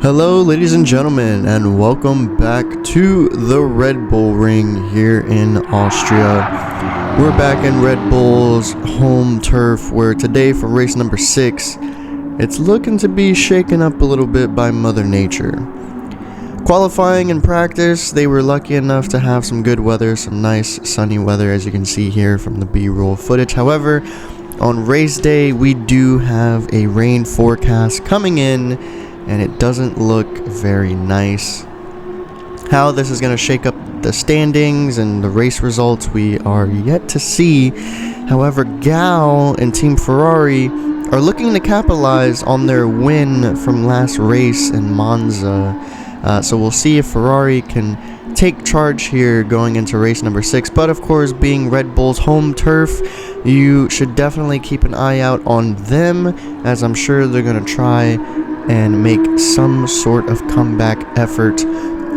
Hello ladies and gentlemen, and welcome back to the Red Bull Ring here in Austria. We're back in Red Bull's home turf, where today for race number 6, it's looking to be shaken up a little bit by Mother Nature. Qualifying and practice, they were lucky enough to have some good weather, some nice sunny weather, as you can see here from the B-roll footage. However, on race day, we do have a rain forecast coming in, and it doesn't look very nice. How this is going to shake up the standings and the race results, we are yet to see. However, Gal and Team Ferrari are looking to capitalize on their win from last race in Monza. So we'll see if Ferrari can take charge here going into race number 6. But of course, being Red Bull's home turf, you should definitely keep an eye out on them, as I'm sure they're going to try and make some sort of comeback effort,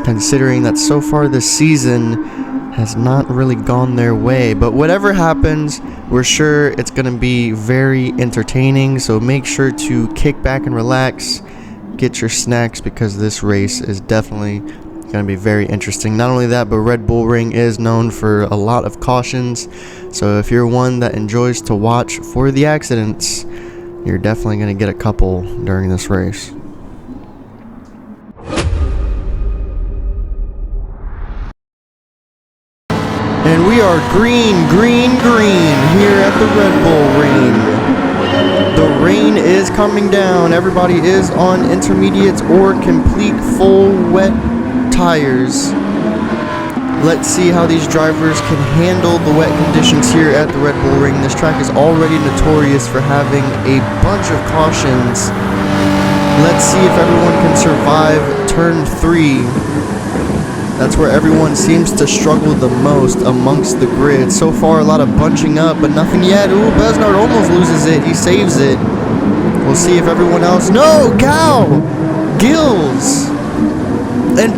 considering that so far this season has not really gone their way. But whatever happens, we're sure it's going to be very entertaining, so make sure to kick back and relax, get your snacks, because this race is definitely going to be very interesting. Not only that, but Red Bull Ring is known for a lot of cautions, so if you're one that enjoys to watch for the accidents, you're definitely going to get a couple during this race. And we are green here at the Red Bull Ring. The rain is coming down. Everybody is on intermediates or complete full wet tires. Let's see how these drivers can handle the wet conditions here at the Red Bull Ring. This track is already notorious for having a bunch of cautions. Let's see if everyone can survive turn 3. That's where everyone seems to struggle the most amongst the grid. So far, a lot of bunching up, but nothing yet. Ooh, Besnard almost loses it. He saves it. We'll see if everyone else... No! Gal! Gills! And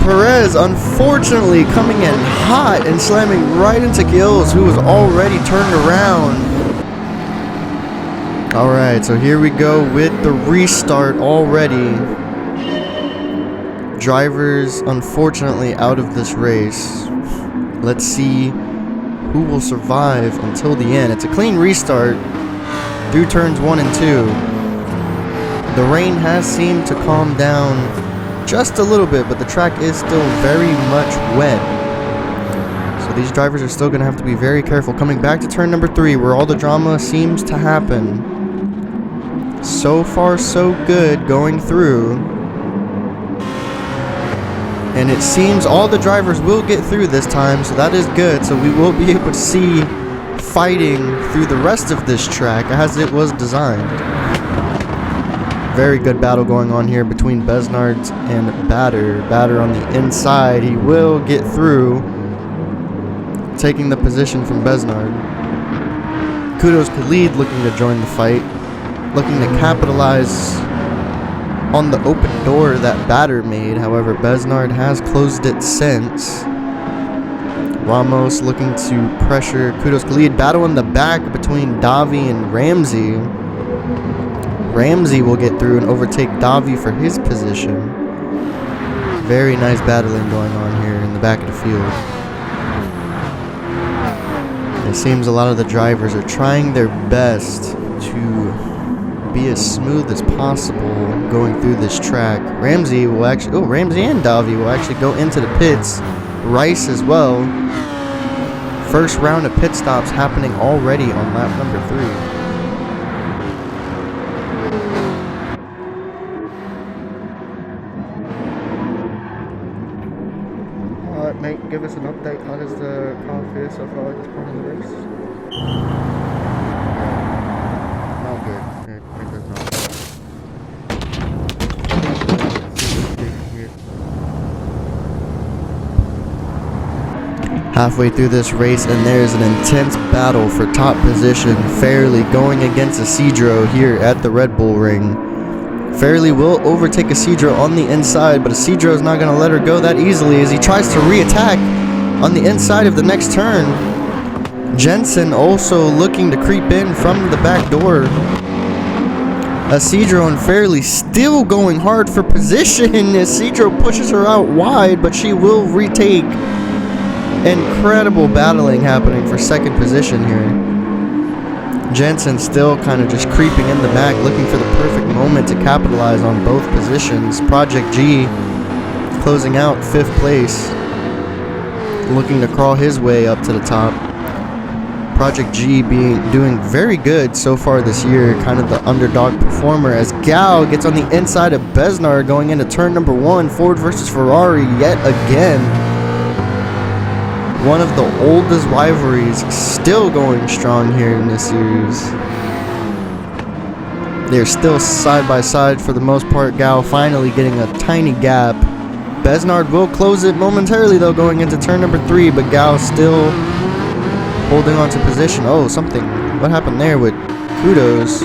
Perez, unfortunately, coming in hot and slamming right into Gills, who was already turned around. Alright, so here we go with the restart already. Drivers, unfortunately, out of this race. Let's see who will survive until the end. It's a clean restart through turns 1 and 2. The rain has seemed to calm down just a little bit, but the track is still very much wet. So these drivers are still going to have to be very careful. Coming back to turn number 3, where all the drama seems to happen. So far, so good going through. And it seems all the drivers will get through this time, so that is good. So we will be able to see fighting through the rest of this track as it was designed. Very good battle going on here between Besnard and Bader. Bader on the inside. He will get through, taking the position from Besnard. Kudos Khalid looking to join the fight, looking to capitalize on the open door that Bader made. However, Besnard has closed it since. Ramos looking to pressure Kudos Khalid. Battle in the back between Davi and Ramsey. Ramsey will get through and overtake Davi for his position. Very nice battling going on here in the back of the field. It seems a lot of the drivers are trying their best to be as smooth as possible going through this track. Ramsey will actually... Ramsey and Davi will actually go into the pits. Rice as well. First round of pit stops happening already on lap number 3. Mate, give us an update. How does the car feel so far at this point in the race? Not good. It does not. Halfway through this race, and there's an intense battle for top position. Fairley going against Isidro here at the Red Bull Ring. Fairley will overtake Isidro on the inside, but Isidro is not going to let her go that easily as he tries to re-attack on the inside of the next turn. Jensen also looking to creep in from the back door. Isidro and Fairley still going hard for position. Isidro pushes her out wide, but she will retake. Incredible battling happening for second position here. Jensen still kind of just creeping in the back, looking for the perfect moment to capitalize on both positions. Project G closing out 5th place, looking to crawl his way up to the top. Project G doing very good so far this year, kind of the underdog performer, as Gao gets on the inside of Besnard going into turn number 1. Ford versus Ferrari yet again. One of the oldest rivalries still going strong here in this series. They're still side by side for the most part. Gao finally getting a tiny gap. Besnard will close it momentarily though going into turn number 3, but Gao still holding on to position. Oh, something. What happened there with Kudos?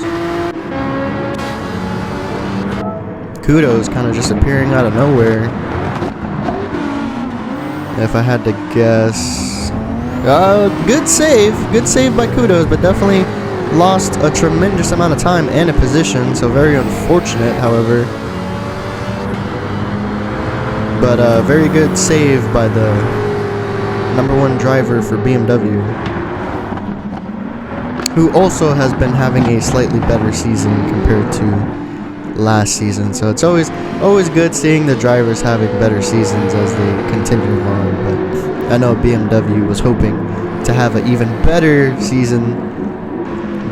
Kudos kind of just appearing out of nowhere. If I had to guess. Good save by Kudos, but definitely lost a tremendous amount of time and a position, so very unfortunate, however. But very good save by the #1 driver for BMW, who also has been having a slightly better season compared to last season. So it's always good seeing the drivers having better seasons as they continue on. But I know BMW was hoping to have an even better season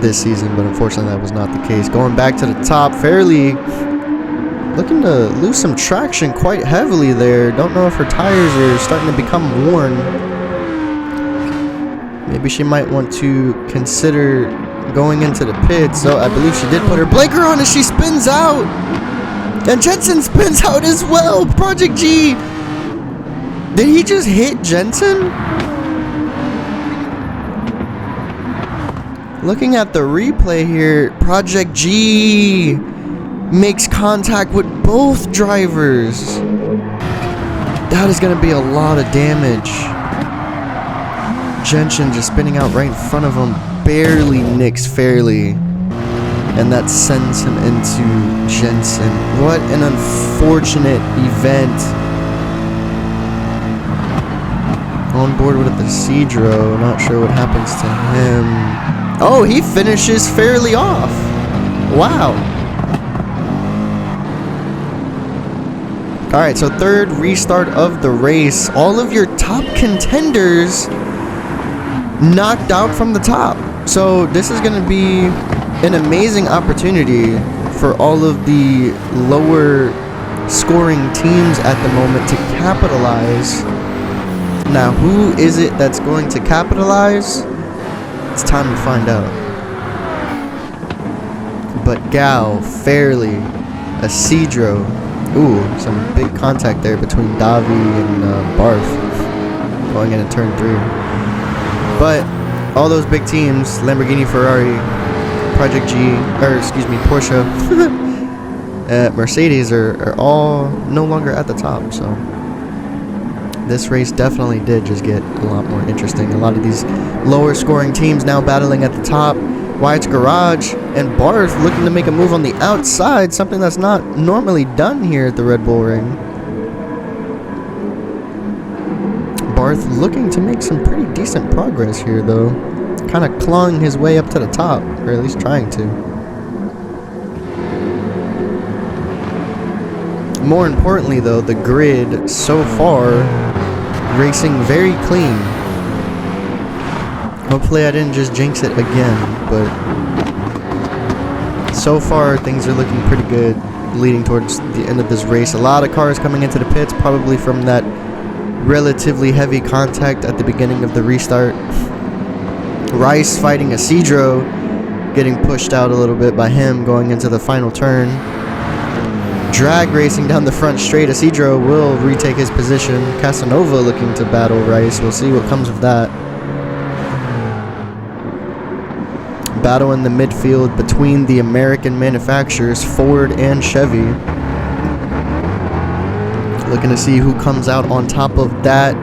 this season, but unfortunately that was not the case. Going back to the top, Fairley looking to lose some traction quite heavily there. Don't know if her tires are starting to become worn. Maybe she might want to consider going into the pits. So I believe she did put her blinker on as she spins out. And Jensen spins out as well. Project G. Did he just hit Jensen? Looking at the replay here, Project G makes contact with both drivers. That is going to be a lot of damage. Jensen just spinning out right in front of him, barely nicks Fairley, and that sends him into Jensen. What an unfortunate event. On board with the Isidro, not sure what happens to him. Oh, he finishes Fairley off. Wow. Alright, so third restart of the race. All of your top contenders knocked out from the top. So this is going to be an amazing opportunity for all of the lower scoring teams at the moment to capitalize. Now, who is it that's going to capitalize? It's time to find out. But Gao, Fairley, Isidro. Ooh, some big contact there between Davi and Barth going into turn 3. But all those big teams, Lamborghini, Ferrari, Project G, or excuse me, Porsche, Mercedes are all no longer at the top. So this race definitely did just get a lot more interesting. A lot of these lower scoring teams now battling at the top. Wyatt's Garage and Barth looking to make a move on the outside, something that's not normally done here at the Red Bull Ring. Barth looking to make some pretty decent progress here, though. Kind of clawing his way up to the top, or at least trying to. More importantly, though, the grid so far racing very clean. Hopefully I didn't just jinx it again, but so far things are looking pretty good leading towards the end of this race. A lot of cars coming into the pits, probably from that relatively heavy contact at the beginning of the restart. Rice fighting Isidro, getting pushed out a little bit by him going into the final turn. Drag racing down the front straight. Isidro will retake his position. Casanova looking to battle Rice. We'll see what comes of that. Battle in the midfield between the American manufacturers, Ford and Chevy. Looking to see who comes out on top of that.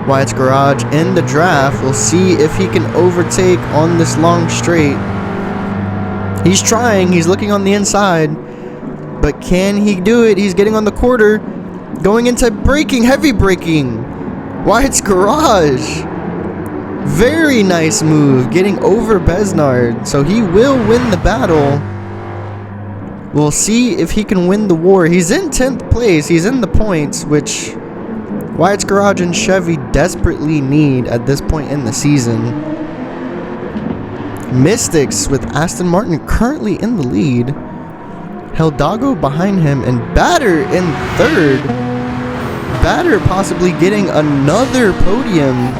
Wyatt's Garage in the draft. We'll see if he can overtake on this long straight. He's trying. He's looking on the inside. But can he do it? He's getting on the quarter. Going into braking. Heavy braking. Wyatt's Garage. Very nice move. Getting over Besnard. So he will win the battle. We'll see if he can win the war. He's in 10th place. He's in the points, which Wyatt's Garage and Chevy desperately need at this point in the season. Mystics with Aston Martin currently in the lead. Heldago behind him, and Batter in third. Batter possibly getting another podium.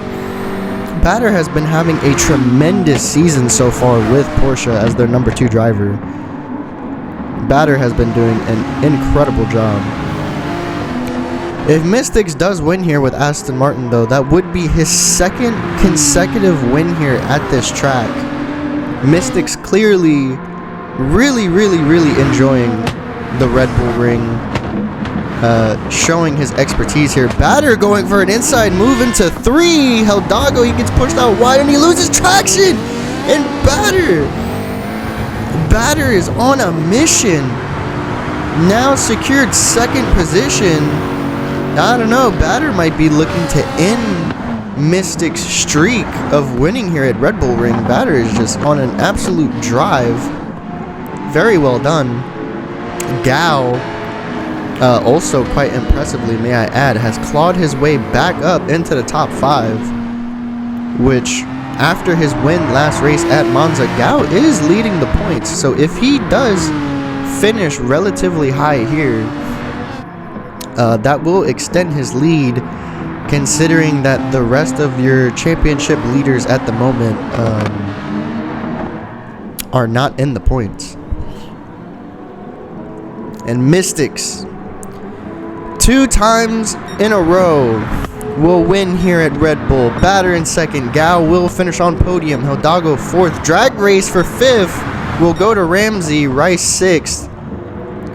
Batter has been having a tremendous season so far with Porsche as their number 2 driver. Batter has been doing an incredible job. If Mystics does win here with Aston Martin, though, that would be his 2nd consecutive win here at this track. Mystics clearly really enjoying the Red Bull Ring, showing his expertise here. Batter going for an inside move into 3. Heldago, he gets pushed out wide and he loses traction. And Batter is on a mission. Now secured 2nd position. I don't know. Batter might be looking to end Mystic's streak of winning here at Red Bull Ring. Batter is just on an absolute drive. Very well done. Gao, also quite impressively, may I add, has clawed his way back up into the top 5, which after his win last race at Monza, Gao is leading the points. So if he does finish relatively high here, that will extend his lead, considering that the rest of your championship leaders at the moment are not in the points. And Mystics, 2 times in a row, will win here at Red Bull. Batter in 2nd. Gao will finish on podium. Heldago 4th. Drag race for 5th will go to Ramsey. Rice 6th.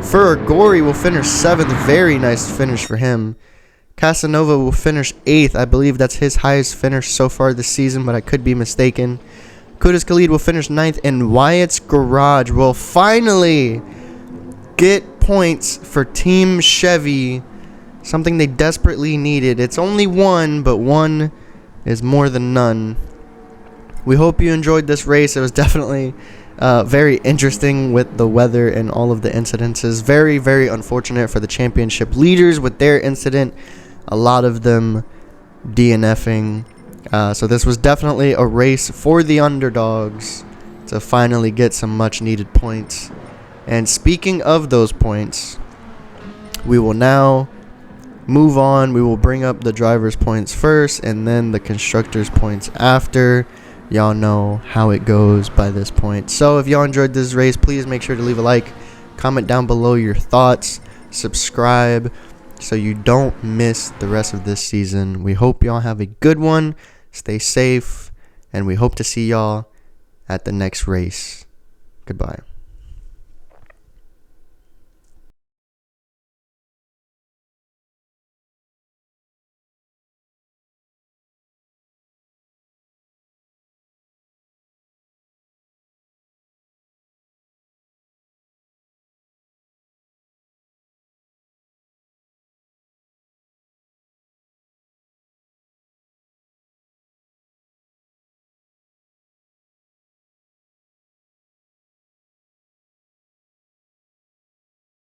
Ferragori will finish 7th. Very nice finish for him. Casanova will finish 8th. I believe that's his highest finish so far this season, but I could be mistaken. Kudus Khalid will finish 9th. And Wyatt's Garage will finally get points for Team Chevy. Something they desperately needed. It's only 1, but 1 is more than none. We hope you enjoyed this race. It was definitely very interesting with the weather and all of the incidences. Very unfortunate for the championship leaders with their incident. A lot of them DNFing. So this was definitely a race for the underdogs to finally get some much needed points. And speaking of those points, we will now move on. We will bring up the drivers' points first and then the constructors' points after. Y'all know how it goes by this point. So if y'all enjoyed this race, please make sure to leave a like, comment down below your thoughts, subscribe so you don't miss the rest of this season. We hope y'all have a good one. Stay safe, and we hope to see y'all at the next race. Goodbye.